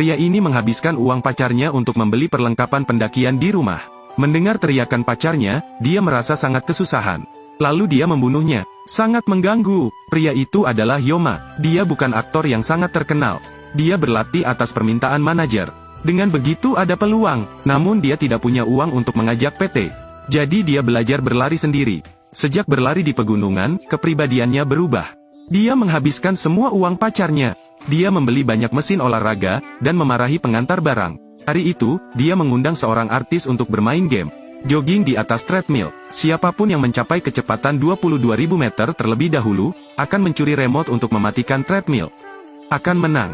Pria ini menghabiskan uang pacarnya untuk membeli perlengkapan pendakian di rumah. Mendengar teriakan pacarnya, dia merasa sangat kesusahan. Lalu dia membunuhnya. Sangat mengganggu. Pria itu adalah Yoma. Dia bukan aktor yang sangat terkenal. Dia berlatih atas permintaan manajer. Dengan begitu ada peluang, namun dia tidak punya uang untuk mengajak PT. Jadi dia belajar berlari sendiri. Sejak berlari di pegunungan, kepribadiannya berubah. Dia menghabiskan semua uang pacarnya. Dia membeli banyak mesin olahraga, dan memarahi pengantar barang. Hari itu, dia mengundang seorang artis untuk bermain game. Jogging di atas treadmill. Siapapun yang mencapai kecepatan 22.000 meter terlebih dahulu, akan mencuri remote untuk mematikan treadmill. Akan menang.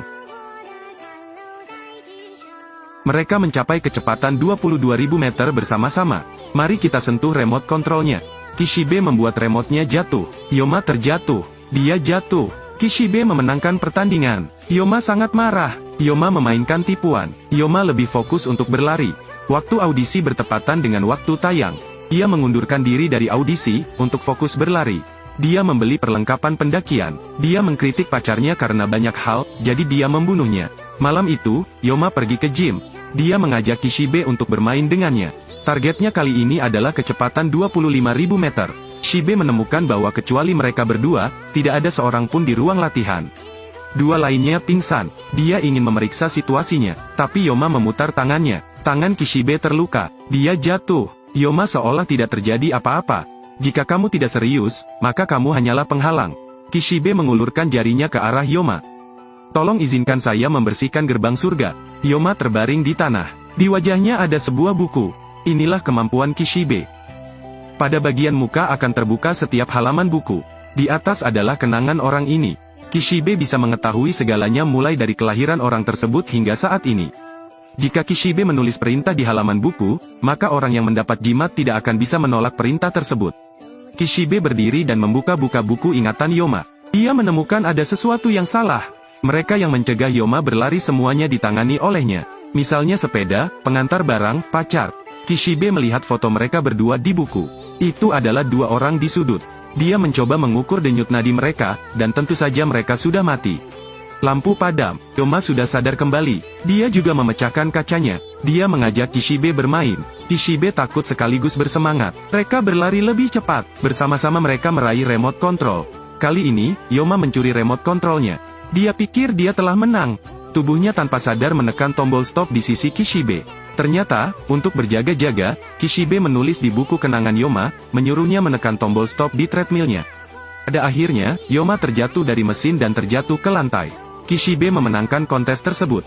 Mereka mencapai kecepatan 22.000 meter bersama-sama. Mari kita sentuh remote kontrolnya. Kishibe membuat remote-nya jatuh. Yoma terjatuh. Dia jatuh. Kishibe memenangkan pertandingan. Yoma sangat marah. Yoma memainkan tipuan. Yoma lebih fokus untuk berlari. Waktu audisi bertepatan dengan waktu tayang. Ia mengundurkan diri dari audisi, untuk fokus berlari. Dia membeli perlengkapan pendakian. Dia mengkritik pacarnya karena banyak hal, jadi dia membunuhnya. Malam itu, Yoma pergi ke gym. Dia mengajak Kishibe untuk bermain dengannya. Targetnya kali ini adalah kecepatan 25.000 meter. Kishibe menemukan bahwa kecuali mereka berdua, tidak ada seorang pun di ruang latihan. Dua lainnya pingsan. Dia ingin memeriksa situasinya, tapi Yoma memutar tangannya. Tangan Kishibe terluka. Dia jatuh. Yoma seolah tidak terjadi apa-apa. Jika kamu tidak serius, maka kamu hanyalah penghalang. Kishibe mengulurkan jarinya ke arah Yoma. Tolong izinkan saya membersihkan gerbang surga. Yoma terbaring di tanah. Di wajahnya ada sebuah buku. Inilah kemampuan Kishibe. Pada bagian muka akan terbuka setiap halaman buku. Di atas adalah kenangan orang ini. Kishibe bisa mengetahui segalanya mulai dari kelahiran orang tersebut hingga saat ini. Jika Kishibe menulis perintah di halaman buku, maka orang yang mendapat jimat tidak akan bisa menolak perintah tersebut. Kishibe berdiri dan membuka-buka buku ingatan Yoma. Ia menemukan ada sesuatu yang salah. Mereka yang mencegah Yoma berlari semuanya ditangani olehnya. Misalnya sepeda, pengantar barang, pacar. Kishibe melihat foto mereka berdua di buku. Itu adalah dua orang di sudut. Dia mencoba mengukur denyut nadi mereka, dan tentu saja mereka sudah mati. Lampu padam. Yoma sudah sadar kembali. Dia juga memecahkan kacanya. Dia mengajak Kishibe bermain. Kishibe takut sekaligus bersemangat. Mereka berlari lebih cepat. Bersama-sama mereka meraih remote control. Kali ini, Yoma mencuri remote controlnya. Dia pikir dia telah menang. Tubuhnya tanpa sadar menekan tombol stop di sisi Kishibe. Ternyata, untuk berjaga-jaga, Kishibe menulis di buku kenangan Yoma, menyuruhnya menekan tombol stop di treadmillnya. Pada akhirnya, Yoma terjatuh dari mesin dan terjatuh ke lantai. Kishibe memenangkan kontes tersebut.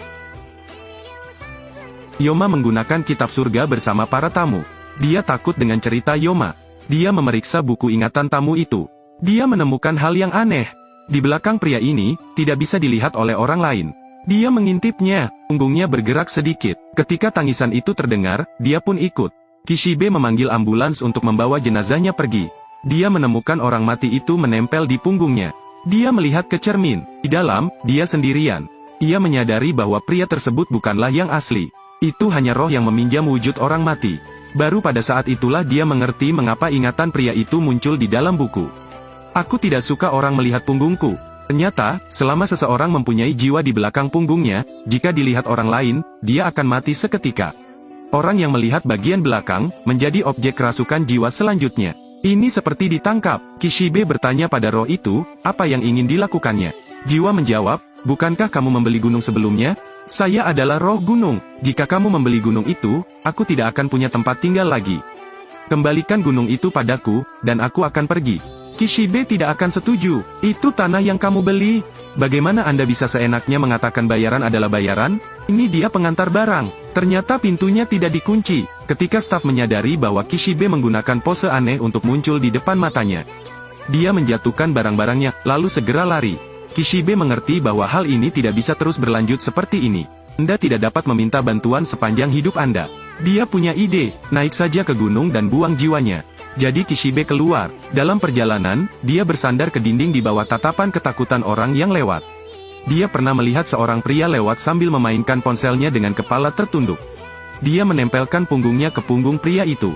Yoma menggunakan kitab surga bersama para tamu. Dia takut dengan cerita Yoma. Dia memeriksa buku ingatan tamu itu. Dia menemukan hal yang aneh. Di belakang pria ini, tidak bisa dilihat oleh orang lain. Dia mengintipnya, punggungnya bergerak sedikit. Ketika tangisan itu terdengar, dia pun ikut. Kishibe memanggil ambulans untuk membawa jenazahnya pergi. Dia menemukan orang mati itu menempel di punggungnya. Dia melihat ke cermin. Di dalam, dia sendirian. Ia menyadari bahwa pria tersebut bukanlah yang asli. Itu hanya roh yang meminjam wujud orang mati. Baru pada saat itulah dia mengerti mengapa ingatan pria itu muncul di dalam buku. Aku tidak suka orang melihat punggungku. Ternyata, selama seseorang mempunyai jiwa di belakang punggungnya, jika dilihat orang lain, dia akan mati seketika. Orang yang melihat bagian belakang, menjadi objek kerasukan jiwa selanjutnya. Ini seperti ditangkap. Kishibe bertanya pada roh itu, apa yang ingin dilakukannya. Jiwa menjawab, bukankah kamu membeli gunung sebelumnya? Saya adalah roh gunung. Jika kamu membeli gunung itu, aku tidak akan punya tempat tinggal lagi. Kembalikan gunung itu padaku, dan aku akan pergi. Kishibe tidak akan setuju. Itu tanah yang kamu beli. Bagaimana Anda bisa seenaknya mengatakan bayaran adalah bayaran? Ini dia pengantar barang. Ternyata pintunya tidak dikunci. Ketika staf menyadari bahwa Kishibe menggunakan pose aneh untuk muncul di depan matanya, dia menjatuhkan barang-barangnya, lalu segera lari. Kishibe mengerti bahwa hal ini tidak bisa terus berlanjut seperti ini. Anda tidak dapat meminta bantuan sepanjang hidup Anda. Dia punya ide, naik saja ke gunung dan buang jiwanya. Jadi Kishibe keluar. Dalam perjalanan, dia bersandar ke dinding di bawah tatapan ketakutan orang yang lewat. Dia pernah melihat seorang pria lewat sambil memainkan ponselnya dengan kepala tertunduk. Dia menempelkan punggungnya ke punggung pria itu.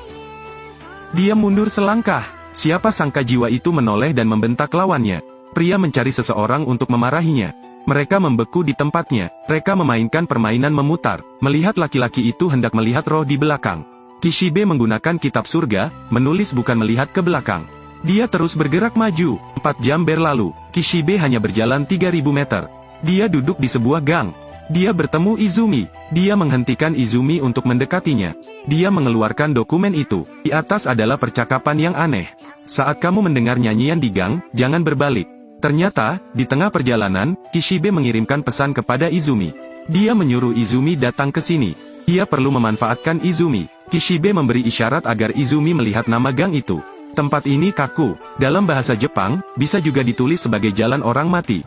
Dia mundur selangkah. Siapa sangka jiwa itu menoleh dan membentak lawannya. Pria mencari seseorang untuk memarahinya. Mereka membeku di tempatnya. Mereka memainkan permainan memutar. Melihat laki-laki itu hendak melihat roh di belakang. Kishibe menggunakan kitab surga, menulis bukan melihat ke belakang. Dia terus bergerak maju. 4 jam berlalu. Kishibe hanya berjalan 3000 meter. Dia duduk di sebuah gang. Dia bertemu Izumi. Dia menghentikan Izumi untuk mendekatinya. Dia mengeluarkan dokumen itu. Di atas adalah percakapan yang aneh. Saat kamu mendengar nyanyian di gang, jangan berbalik. Ternyata, di tengah perjalanan, Kishibe mengirimkan pesan kepada Izumi. Dia menyuruh Izumi datang ke sini. Dia perlu memanfaatkan Izumi. Kishibe memberi isyarat agar Izumi melihat nama gang itu. Tempat ini kaku. Dalam bahasa Jepang, bisa juga ditulis sebagai jalan orang mati.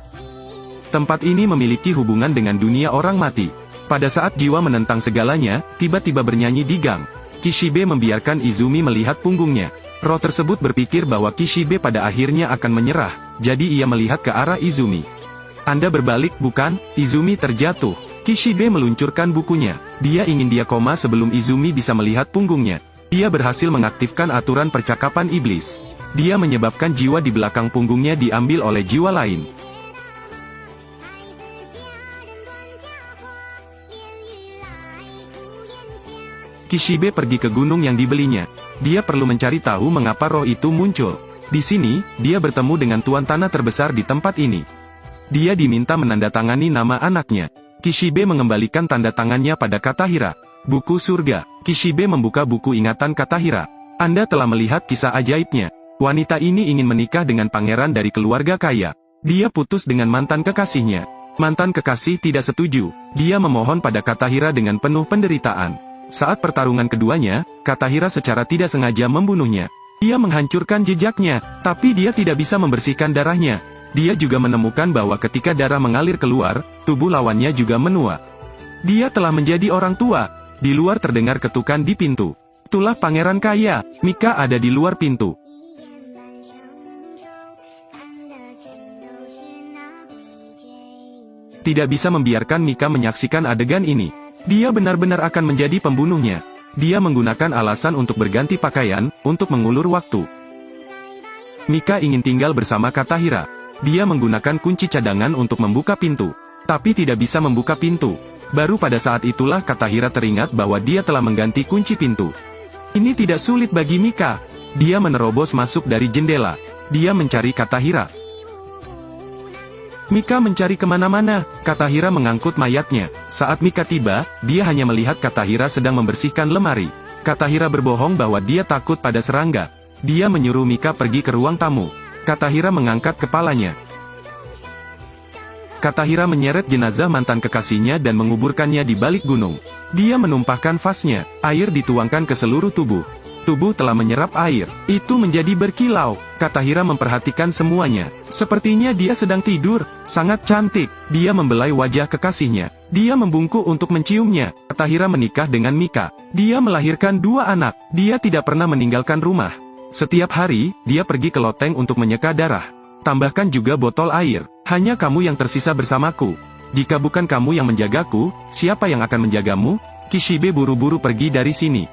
Tempat ini memiliki hubungan dengan dunia orang mati. Pada saat jiwa menentang segalanya, tiba-tiba bernyanyi di gang. Kishibe membiarkan Izumi melihat punggungnya. Roh tersebut berpikir bahwa Kishibe pada akhirnya akan menyerah, jadi ia melihat ke arah Izumi. Anda berbalik, bukan? Izumi terjatuh. Kishibe meluncurkan bukunya. Dia ingin dia koma sebelum Izumi bisa melihat punggungnya. Dia berhasil mengaktifkan aturan percakapan iblis. Dia menyebabkan jiwa di belakang punggungnya diambil oleh jiwa lain. Kishibe pergi ke gunung yang dibelinya. Dia perlu mencari tahu mengapa roh itu muncul. Di sini, dia bertemu dengan tuan tanah terbesar di tempat ini. Dia diminta menandatangani nama anaknya. Kishibe mengembalikan tanda tangannya pada Katahira. Buku surga. Kishibe membuka buku ingatan Katahira. Anda telah melihat kisah ajaibnya. Wanita ini ingin menikah dengan pangeran dari keluarga kaya. Dia putus dengan mantan kekasihnya. Mantan kekasih tidak setuju. Dia memohon pada Katahira dengan penuh penderitaan. Saat pertarungan keduanya, Katahira secara tidak sengaja membunuhnya. Dia menghancurkan jejaknya, tapi dia tidak bisa membersihkan darahnya. Dia juga menemukan bahwa ketika darah mengalir keluar, tubuh lawannya juga menua. Dia telah menjadi orang tua. Di luar terdengar ketukan di pintu. Itulah pangeran kaya. Mika ada di luar pintu. Tidak bisa membiarkan Mika menyaksikan adegan ini. Dia benar-benar akan menjadi pembunuhnya. Dia menggunakan alasan untuk berganti pakaian, untuk mengulur waktu. Mika ingin tinggal bersama Katahira. Dia menggunakan kunci cadangan untuk membuka pintu. Tapi tidak bisa membuka pintu. Baru pada saat itulah Katahira teringat bahwa dia telah mengganti kunci pintu. Ini tidak sulit bagi Mika. Dia menerobos masuk dari jendela. Dia mencari Katahira. Mika mencari kemana-mana. Katahira mengangkut mayatnya. Saat Mika tiba, dia hanya melihat Katahira sedang membersihkan lemari. Katahira berbohong bahwa dia takut pada serangga. Dia menyuruh Mika pergi ke ruang tamu. Katahira mengangkat kepalanya. Katahira menyeret jenazah mantan kekasihnya dan menguburkannya di balik gunung. Dia menumpahkan vasnya. Air dituangkan ke seluruh tubuh. Tubuh telah menyerap air. Itu menjadi berkilau. Katahira memperhatikan semuanya. Sepertinya dia sedang tidur. Sangat cantik. Dia membelai wajah kekasihnya. Dia membungkuk untuk menciumnya. Katahira menikah dengan Mika. Dia melahirkan 2 anak. Dia tidak pernah meninggalkan rumah. Setiap hari, dia pergi ke loteng untuk menyeka darah. Tambahkan juga botol air. Hanya kamu yang tersisa bersamaku. Jika bukan kamu yang menjagaku, siapa yang akan menjagamu? Kishibe buru-buru pergi dari sini.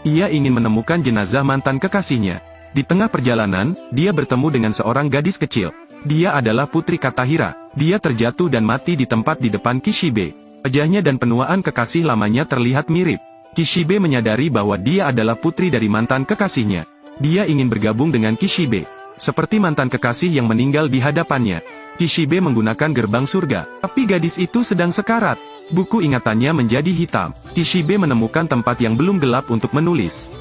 Ia ingin menemukan jenazah mantan kekasihnya. Di tengah perjalanan, dia bertemu dengan seorang gadis kecil. Dia adalah putri Katahira. Dia terjatuh dan mati di tempat di depan Kishibe. Wajahnya dan penuaan kekasih lamanya terlihat mirip. Kishibe menyadari bahwa dia adalah putri dari mantan kekasihnya. Dia ingin bergabung dengan Kishibe. Seperti mantan kekasih yang meninggal di hadapannya. Kishibe menggunakan gerbang surga. Tapi gadis itu sedang sekarat. Buku ingatannya menjadi hitam. Kishibe menemukan tempat yang belum gelap untuk menulis.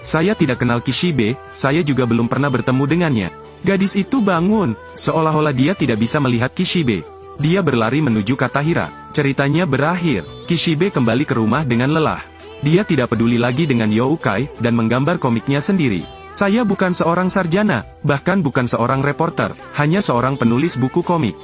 Saya tidak kenal Kishibe, saya juga belum pernah bertemu dengannya. Gadis itu bangun, seolah-olah dia tidak bisa melihat Kishibe. Dia berlari menuju Katahira. Ceritanya berakhir. Kishibe kembali ke rumah dengan lelah. Dia tidak peduli lagi dengan Youkai, dan menggambar komiknya sendiri. Saya bukan seorang sarjana, bahkan bukan seorang reporter, hanya seorang penulis buku komik.